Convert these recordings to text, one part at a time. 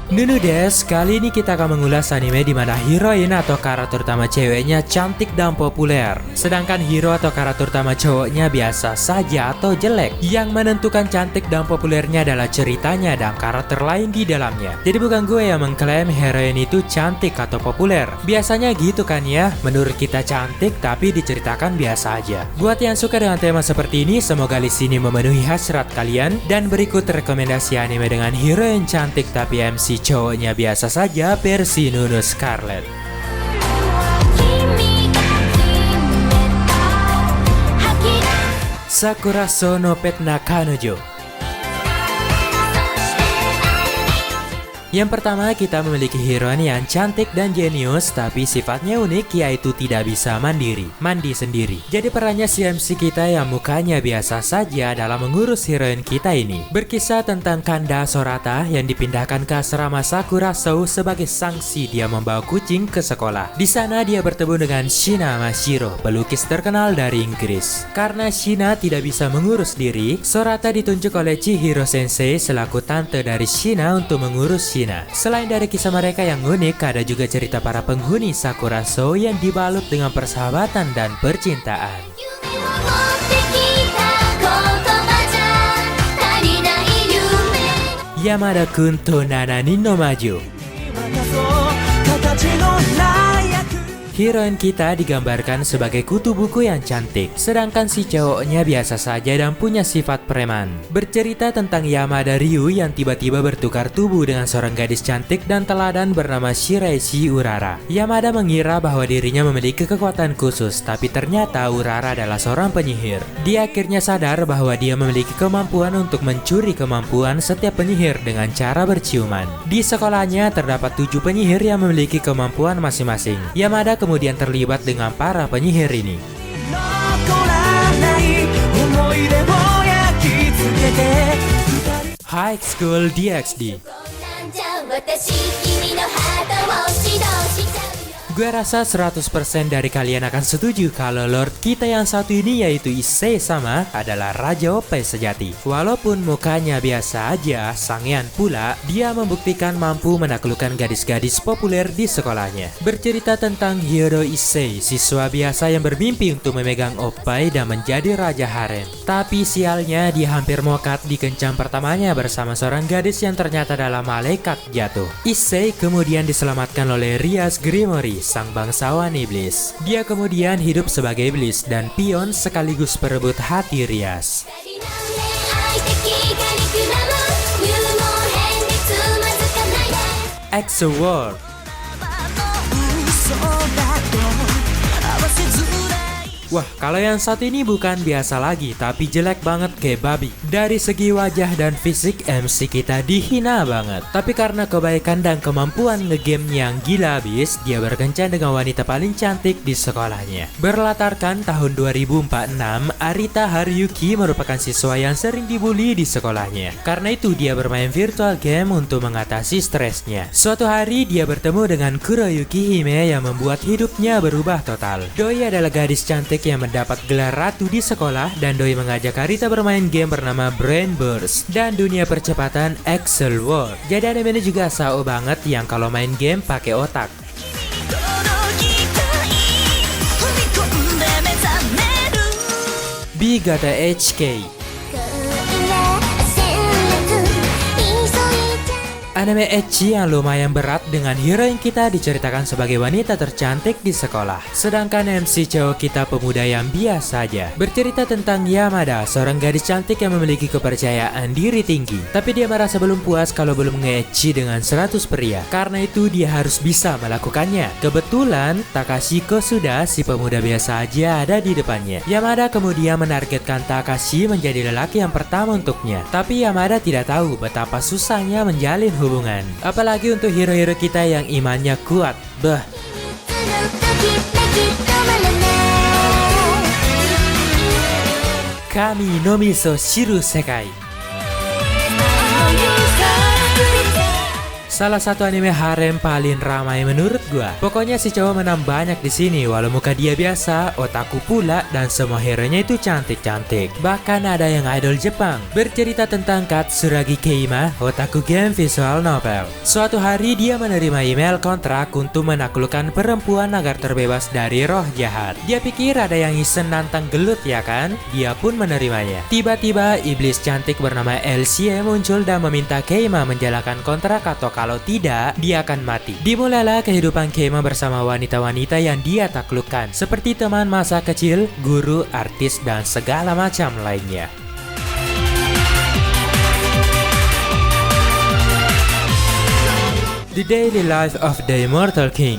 Nunu Des, kali ini kita akan mengulas anime di mana heroin atau karakter utama ceweknya cantik dan populer. Sedangkan hero atau karakter utama cowoknya biasa saja atau jelek. Yang menentukan cantik dan populernya adalah ceritanya dan karakter lain di dalamnya. Jadi bukan gue yang mengklaim heroin itu cantik atau populer. Biasanya gitu kan ya, menurut kita cantik tapi diceritakan biasa aja. Buat yang suka dengan tema seperti ini, semoga list ini memenuhi hasrat kalian. Dan berikut rekomendasi anime dengan heroin cantik tapi MC cowoknya biasa saja versi Nunu Scarlet. Sakura no Pet na Kanojo. Yang pertama, kita memiliki heroin yang cantik dan jenius, tapi sifatnya unik, yaitu tidak bisa mandi sendiri. Jadi perannya si MC kita yang mukanya biasa saja dalam mengurus heroin kita ini. Berkisah tentang Kanda Sorata yang dipindahkan ke asrama Sakura Sou sebagai sanksi dia membawa kucing ke sekolah. Di sana dia bertemu dengan Shina Mashiro, pelukis terkenal dari Inggris. Karena Shina tidak bisa mengurus diri, Sorata ditunjuk oleh Chihiro Sensei selaku tante dari Shina untuk mengurus Shina. Selain dari kisah mereka yang unik, ada juga cerita para penghuni Sakura Sou yang dibalut dengan persahabatan dan percintaan. Yamada-kun to Nananin no Maju. Heroin kita digambarkan sebagai kutu buku yang cantik, sedangkan si cowoknya biasa saja dan punya sifat preman. Bercerita tentang Yamada Ryu yang tiba-tiba bertukar tubuh dengan seorang gadis cantik dan teladan bernama Shiraishi Urara. Yamada mengira bahwa dirinya memiliki kekuatan khusus, tapi ternyata Urara adalah seorang penyihir. Dia akhirnya sadar bahwa dia memiliki kemampuan untuk mencuri kemampuan setiap penyihir dengan cara berciuman. Di sekolahnya terdapat 7 penyihir yang memiliki kemampuan masing-masing. Yamada kemudian terlibat dengan para penyihir ini. High School DxD. Gue rasa 100% dari kalian akan setuju kalau Lord kita yang satu ini, yaitu Issei sama, adalah Raja OP sejati. Walaupun mukanya biasa aja, sangean pula, dia membuktikan mampu menaklukkan gadis-gadis populer di sekolahnya. Bercerita tentang Hiro Issei, siswa biasa yang bermimpi untuk memegang oppai dan menjadi raja harem. Tapi sialnya dia hampir mokat di kencan pertamanya bersama seorang gadis yang ternyata adalah malaikat jatuh. Issei kemudian diselamatkan oleh Rias Grimory, sang bangsawan iblis. Dia kemudian hidup sebagai iblis dan pion sekaligus perebut hati Rias. EXO World. Wah, kalau yang satu ini bukan biasa lagi, tapi jelek banget kayak babi. Dari segi wajah dan fisik, MC kita dihina banget. Tapi karena kebaikan dan kemampuan ngegame yang gila abis, dia berkencan dengan wanita paling cantik di sekolahnya. Berlatarkan tahun 2046, Arita Haryuki merupakan siswa yang sering dibully di sekolahnya. Karena itu dia bermain virtual game untuk mengatasi stresnya. Suatu hari dia bertemu dengan Kuroyuki Hime yang membuat hidupnya berubah total. Doi adalah gadis cantik yang mendapat gelar ratu di sekolah, dan Doi mengajak Arita bermain game bernama Brain Burst dan dunia percepatan Excel World. Jadi anime ini juga sao banget yang kalau main game pakai otak. Bigata HK. Anime ecchi yang lumayan berat dengan heroin kita diceritakan sebagai wanita tercantik di sekolah. Sedangkan MC cowok kita pemuda yang biasa aja. Bercerita tentang Yamada, seorang gadis cantik yang memiliki kepercayaan diri tinggi. Tapi dia merasa belum puas kalau belum nge-ecchi dengan 100 pria. Karena itu dia harus bisa melakukannya. Kebetulan Takashi Kosuda, si pemuda biasa aja, ada di depannya. Yamada kemudian menargetkan Takashi menjadi lelaki yang pertama untuknya. Tapi Yamada tidak tahu betapa susahnya menjalin hubungan. Apalagi untuk hero-hero kita yang imannya kuat. Bah. Kami no Miso Shiru Sekai. salah satu anime harem paling ramai menurut gua. Pokoknya si cowok menang banyak di sini, walau muka dia biasa, otaku pula, dan semua hero-nya itu cantik-cantik. Bahkan ada yang idol Jepang, bercerita tentang Katsuragi Keima, otaku game visual novel. Suatu hari dia menerima email kontrak untuk menaklukkan perempuan agar terbebas dari roh jahat. Dia pikir ada yang iseng nantang gelut ya kan? Dia pun menerimanya. Tiba-tiba iblis cantik bernama Elsie muncul dan meminta Keima menjalankan kontrak atau kalau tidak dia akan mati. Dimulailah kehidupan Keima bersama wanita-wanita yang dia taklukkan, seperti teman masa kecil, guru, artis, dan segala macam lainnya. The Daily Life of the Immortal King.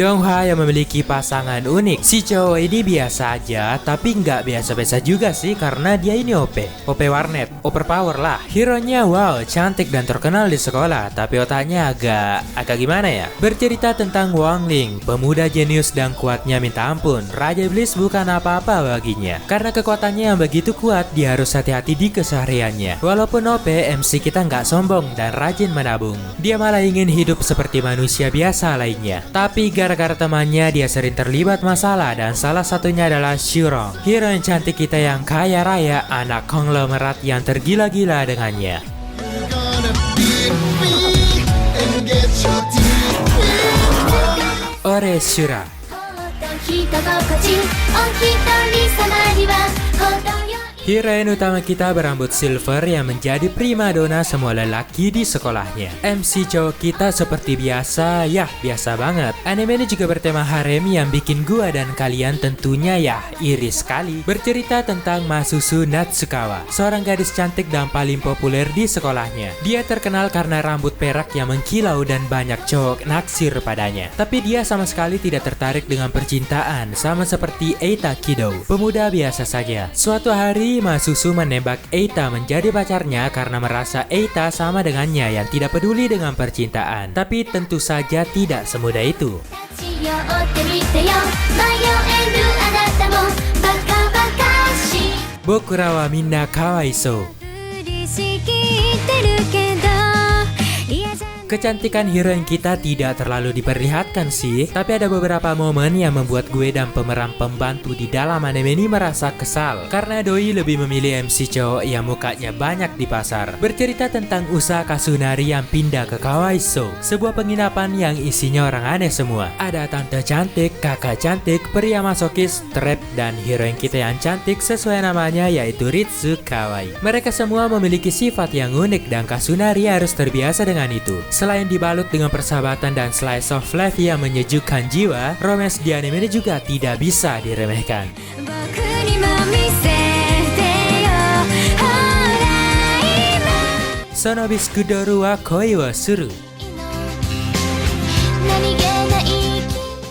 Donghua yang memiliki pasangan unik. Si cowok ini biasa aja, tapi nggak biasa-biasa juga sih karena dia ini OP warnet, overpower lah. Hero-nya wow, cantik dan terkenal di sekolah, tapi otaknya agak gimana ya? Bercerita tentang Wang Ling, pemuda jenius dan kuatnya minta ampun. Raja Iblis bukan apa-apa baginya. Karena kekuatannya yang begitu kuat, dia harus hati-hati di kesehariannya. Walaupun OP, MC kita nggak sombong dan rajin menabung. Dia malah ingin hidup seperti manusia biasa lainnya. Tapi gara-gara temannya dia sering terlibat masalah dan salah satunya adalah Shurong, hero yang cantik kita yang kaya raya, anak konglomerat yang tergila-gila dengannya. Ore Shura. Heroin utama kita berambut silver yang menjadi primadona semua lelaki di sekolahnya. MC cowok kita seperti biasa, ya biasa banget. Anime ini juga bertema harem yang bikin gua dan kalian tentunya ya iri sekali. Bercerita tentang Masusu Natsukawa, seorang gadis cantik dan paling populer di sekolahnya. Dia terkenal karena rambut perak yang mengkilau dan banyak cowok naksir padanya. Tapi dia sama sekali tidak tertarik dengan percintaan, sama seperti Eita Kido, pemuda biasa saja. Suatu hari Masusu menembak Eita menjadi pacarnya karena merasa Eita sama dengannya yang tidak peduli dengan percintaan. Tapi tentu saja tidak semudah itu. Bokura wa minna kawaisou. Kecantikan heroin kita tidak terlalu diperlihatkan sih, tapi ada beberapa momen yang membuat gue dan pemeran pembantu di dalam anime ini merasa kesal karena doi lebih memilih MC cowok yang mukanya banyak di pasar. Bercerita tentang usaha Kasunari yang pindah ke Kawaisou, sebuah penginapan yang isinya orang aneh semua. Ada tante cantik, kakak cantik, pria masokis, trap, dan heroin kita yang cantik sesuai namanya yaitu Ritsu Kawaii. Mereka semua memiliki sifat yang unik dan Kasunari harus terbiasa dengan itu. Selain dibalut dengan persahabatan dan slice of life yang menyejukkan jiwa, romance di anime ini juga tidak bisa diremehkan. Sonobi Skudoru wa koi wa suru.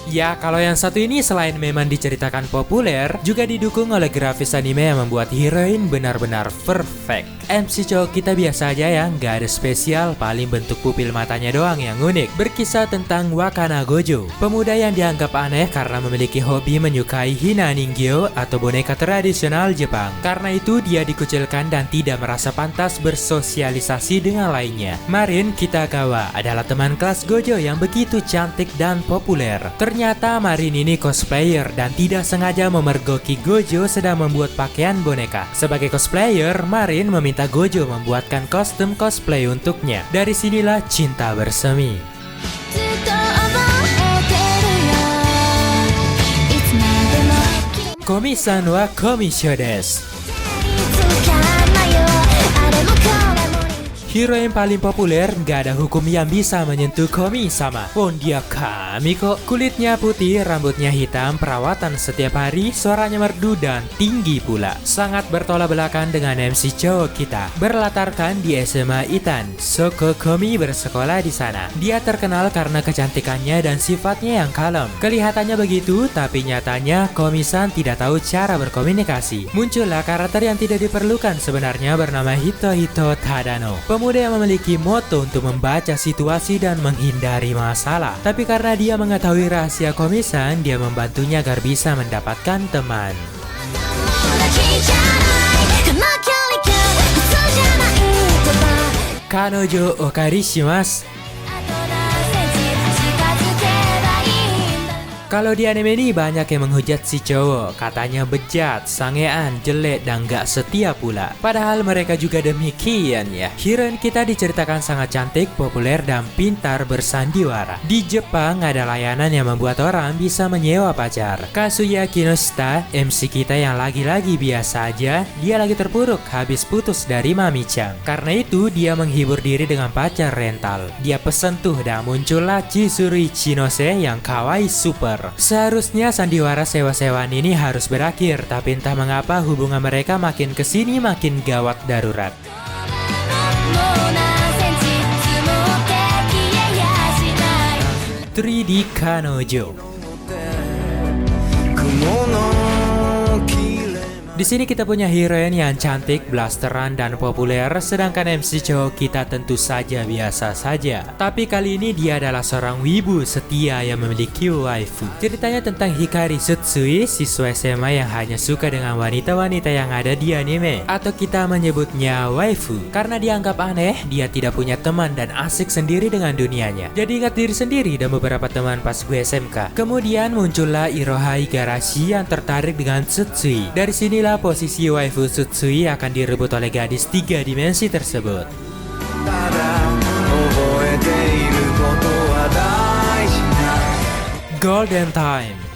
Ya, kalau yang satu ini selain memang diceritakan populer, juga didukung oleh grafis anime yang membuat heroin benar-benar perfect. MC cowok kita biasa aja ya, nggak ada spesial, paling bentuk pupil matanya doang yang unik. Berkisah tentang Wakana Gojo, pemuda yang dianggap aneh karena memiliki hobi menyukai hina ninggyo atau boneka tradisional Jepang. Karena itu dia dikucilkan dan tidak merasa pantas bersosialisasi dengan lainnya. Marin Kitagawa adalah teman kelas Gojo yang begitu cantik dan populer. Ternyata Marin ini cosplayer dan tidak sengaja memergoki Gojo sedang membuat pakaian boneka. Sebagai cosplayer, Marin meminta Gojo membuatkan kostum cosplay untuknya. Dari sinilah cinta bersemi. Komi-san wa komisho desu. Hero yang paling populer, gak ada hukum yang bisa menyentuh Komi sama. Pun dia kami kok. Kulitnya putih, rambutnya hitam, perawatan setiap hari, suaranya merdu dan tinggi pula. Sangat bertolak belakang dengan MC cowok kita. Berlatarkan di SMA Itan, Soko Komi bersekolah di sana. Dia terkenal karena kecantikannya dan sifatnya yang kalem. Kelihatannya begitu, tapi nyatanya Komi-san tidak tahu cara berkomunikasi. Muncullah karakter yang tidak diperlukan sebenarnya bernama Hitohito Tadano. Pemuda yang memiliki moto untuk membaca situasi dan menghindari masalah. Tapi karena dia mengetahui rahasia Komi-san, dia membantunya agar bisa mendapatkan teman. Kanojo okarishimasu. Kalau di anime ini banyak yang menghujat si cowok, katanya bejat, sangean, jelek, dan gak setia pula. Padahal mereka juga demikian ya. Heroine kita diceritakan sangat cantik, populer, dan pintar bersandiwara. Di Jepang ada layanan yang membuat orang bisa menyewa pacar. Kazuya Kinoshita, MC kita yang lagi-lagi biasa aja, dia lagi terpuruk habis putus dari Mami-chan. Karena itu dia menghibur diri dengan pacar rental. Dia pesen tuh dan muncullah Chizuru Ichinose yang kawaii super. Seharusnya sandiwara sewa-sewaan ini harus berakhir, tapi entah mengapa hubungan mereka makin kesini makin gawat darurat. 3D Kanojo. Di sini kita punya heroine yang cantik, blasteran, dan populer, sedangkan MC cowok kita tentu saja biasa saja. Tapi kali ini dia adalah seorang wibu setia yang memiliki waifu. Ceritanya tentang Hikari Tsutsui, siswa SMA yang hanya suka dengan wanita-wanita yang ada di anime. Atau kita menyebutnya waifu, karena dianggap aneh, dia tidak punya teman dan asik sendiri dengan dunianya. Jadi ingat diri sendiri dan beberapa teman pas gue SMK. Kemudian muncullah Iroha Igarashi yang tertarik dengan Tsutsui. Dari sinilah posisi waifu Tsutsui akan direbut oleh gadis 3 dimensi tersebut. Golden Time.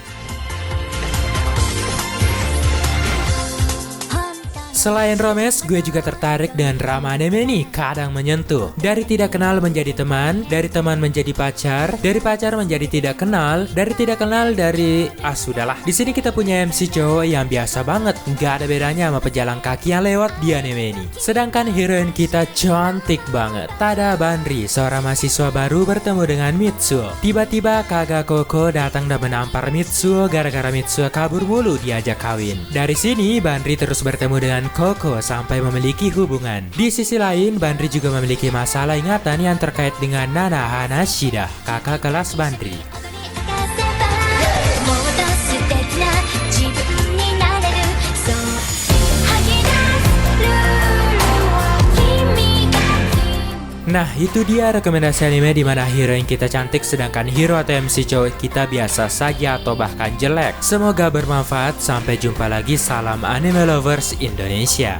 Selain romance, gue juga tertarik dengan drama anime nih, kadang menyentuh. Dari tidak kenal menjadi teman, dari teman menjadi pacar, dari pacar menjadi tidak kenal, dari tidak kenal dari... sudahlah. Di sini kita punya MC cowok yang biasa banget, nggak ada bedanya sama pejalan kaki yang lewat di anime ini. Sedangkan heroine kita cantik banget. Tada Banri, seorang mahasiswa baru bertemu dengan Mitsuo. Tiba-tiba Kagakoko datang dan menampar Mitsuo gara-gara Mitsuo kabur mulu diajak kawin. Dari sini Banri terus bertemu dengan Koko sampai memiliki hubungan. Di sisi lain, Banri juga memiliki masalah ingatan yang terkait dengan Nana Hanashida, kakak kelas Banri. Nah, itu dia rekomendasi anime di mana heroine kita cantik sedangkan hero atau MC cowok kita biasa saja atau bahkan jelek. Semoga bermanfaat. Sampai jumpa lagi. Salam anime lovers Indonesia.